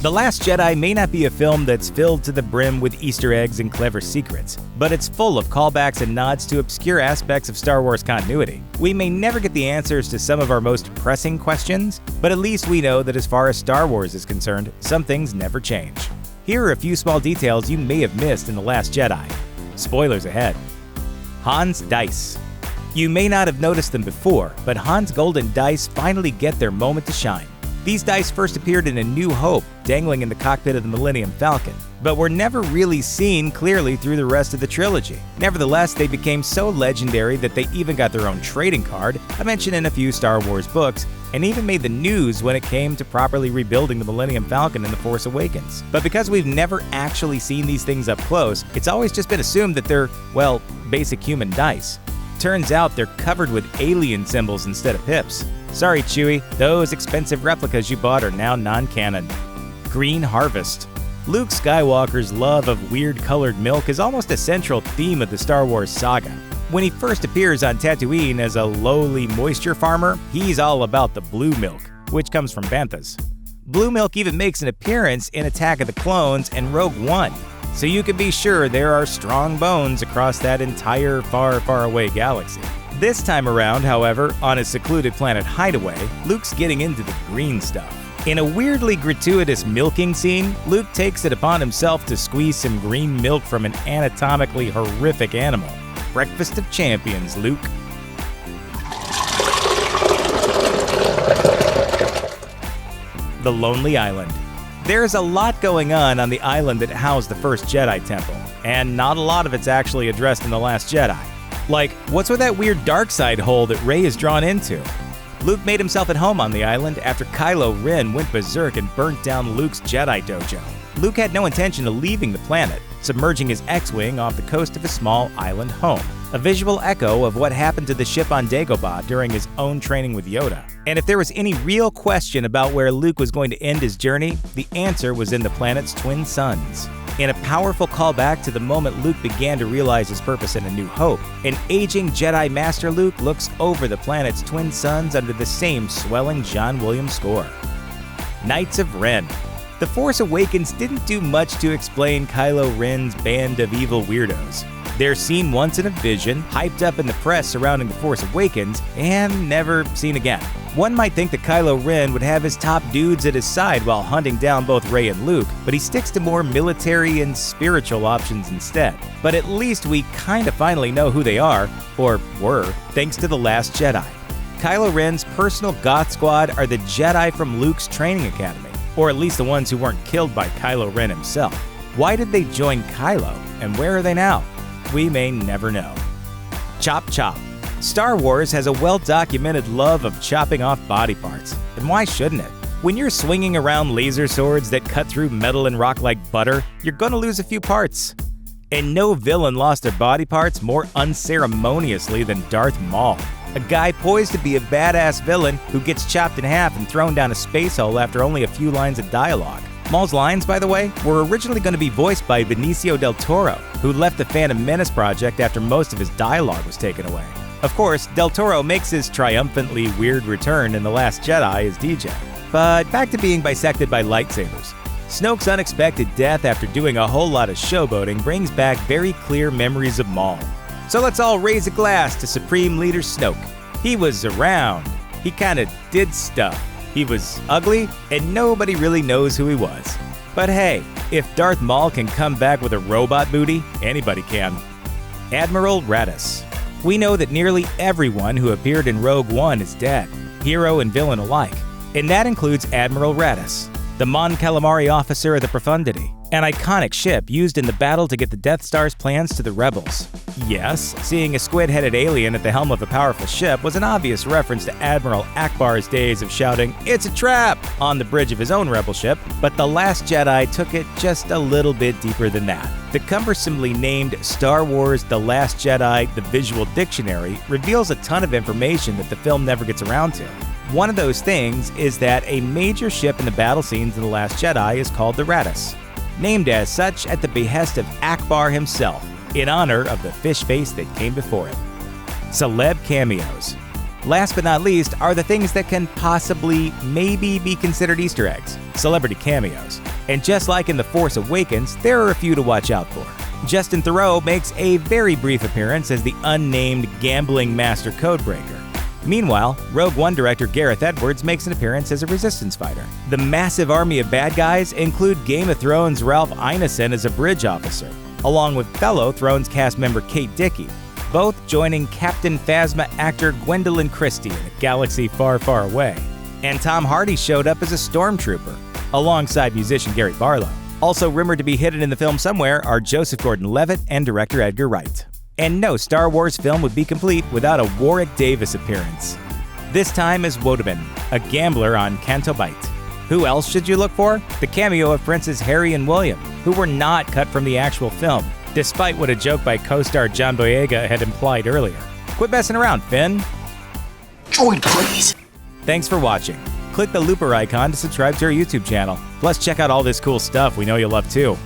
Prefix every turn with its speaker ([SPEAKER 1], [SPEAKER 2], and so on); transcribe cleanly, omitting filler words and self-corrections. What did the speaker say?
[SPEAKER 1] The Last Jedi may not be a film that's filled to the brim with Easter eggs and clever secrets, but it's full of callbacks and nods to obscure aspects of Star Wars continuity. We may never get the answers to some of our most pressing questions, but at least we know that as far as Star Wars is concerned, some things never change. Here are a few small details you may have missed in The Last Jedi. Spoilers ahead. Han's dice. You may not have noticed them before, but Han's golden dice finally get their moment to shine. These dice first appeared in A New Hope, dangling in the cockpit of the Millennium Falcon, but were never really seen clearly through the rest of the trilogy. Nevertheless, they became so legendary that they even got their own trading card, a mention in a few Star Wars books, and even made the news when it came to properly rebuilding the Millennium Falcon in The Force Awakens. But because we've never actually seen these things up close, it's always just been assumed that they're, well, basic human dice. Turns out they're covered with alien symbols instead of pips. Sorry, Chewie, those expensive replicas you bought are now non-canon. Green Harvest. Luke Skywalker's love of weird-colored milk is almost a central theme of the Star Wars saga. When he first appears on Tatooine as a lowly moisture farmer, he's all about the blue milk, which comes from banthas. Blue milk even makes an appearance in Attack of the Clones and Rogue One, so you can be sure there are strong bones across that entire far, far away galaxy. This time around, however, on his secluded planet Hideaway, Luke's getting into the green stuff. In a weirdly gratuitous milking scene, Luke takes it upon himself to squeeze some green milk from an anatomically horrific animal. Breakfast of champions, Luke. The Lonely Island. There's a lot going on the island that housed the first Jedi Temple, and not a lot of it's actually addressed in The Last Jedi. Like, what's with that weird dark side hole that Rey is drawn into? Luke made himself at home on the island after Kylo Ren went berserk and burnt down Luke's Jedi dojo. Luke had no intention of leaving the planet, submerging his X-Wing off the coast of a small island home, a visual echo of what happened to the ship on Dagobah during his own training with Yoda. And if there was any real question about where Luke was going to end his journey, the answer was in the planet's twin suns. In a powerful callback to the moment Luke began to realize his purpose in A New Hope, an aging Jedi Master Luke looks over the planet's twin suns under the same swelling John Williams score. Knights of Ren. The Force Awakens didn't do much to explain Kylo Ren's band of evil weirdos. They're seen once in a vision, hyped up in the press surrounding The Force Awakens, and never seen again. One might think that Kylo Ren would have his top dudes at his side while hunting down both Rey and Luke, but he sticks to more military and spiritual options instead. But at least we kinda finally know who they are, or were, thanks to The Last Jedi. Kylo Ren's personal Goth Squad are the Jedi from Luke's training academy, or at least the ones who weren't killed by Kylo Ren himself. Why did they join Kylo, and where are they now? We may never know. Chop Chop. Star Wars has a well-documented love of chopping off body parts, and why shouldn't it? When you're swinging around laser swords that cut through metal and rock like butter, you're gonna lose a few parts. And no villain lost their body parts more unceremoniously than Darth Maul, a guy poised to be a badass villain who gets chopped in half and thrown down a space hole after only a few lines of dialogue. Maul's lines, by the way, were originally going to be voiced by Benicio del Toro, who left the Phantom Menace project after most of his dialogue was taken away. Of course, Del Toro makes his triumphantly weird return in The Last Jedi as DJ. But back to being bisected by lightsabers. Snoke's unexpected death after doing a whole lot of showboating brings back very clear memories of Maul. So let's all raise a glass to Supreme Leader Snoke. He was around. He kinda did stuff. He was ugly, and nobody really knows who he was. But hey, if Darth Maul can come back with a robot booty, anybody can. Admiral Raddus. We know that nearly everyone who appeared in Rogue One is dead, hero and villain alike. And that includes Admiral Raddus, the Mon Calamari officer of the Profundity, an iconic ship used in the battle to get the Death Star's plans to the rebels. Yes, seeing a squid-headed alien at the helm of a powerful ship was an obvious reference to Admiral Akbar's days of shouting, "It's a trap!" on the bridge of his own rebel ship, but The Last Jedi took it just a little bit deeper than that. The cumbersomely named Star Wars The Last Jedi, the Visual Dictionary, reveals a ton of information that the film never gets around to. One of those things is that a major ship in the battle scenes in The Last Jedi is called the Raddus, named as such at the behest of Akbar himself, in honor of the fish face that came before him. Celeb cameos. Last but not least are the things that can possibly, maybe be considered Easter eggs, celebrity cameos. And just like in The Force Awakens, there are a few to watch out for. Justin Theroux makes a very brief appearance as the unnamed gambling master codebreaker. Meanwhile, Rogue One director Gareth Edwards makes an appearance as a resistance fighter. The massive army of bad guys include Game of Thrones' Ralph Ineson as a bridge officer, along with fellow Thrones cast member Kate Dickie, both joining Captain Phasma actor Gwendoline Christie in a galaxy far, far away. And Tom Hardy showed up as a stormtrooper, alongside musician Gary Barlow. Also rumored to be hidden in the film somewhere are Joseph Gordon-Levitt and director Edgar Wright. And no Star Wars film would be complete without a Warwick Davis appearance. This time as Wodaban, a gambler on Canto Bight. Who else should you look for? The cameo of Princes Harry and William, who were not cut from the actual film, despite what a joke by co-star John Boyega had implied earlier. Quit messing around, Finn.
[SPEAKER 2] Droid, please.
[SPEAKER 1] Thanks for watching. Click the looper icon to subscribe to our YouTube channel. Plus, check out all this cool stuff we know you'll love too.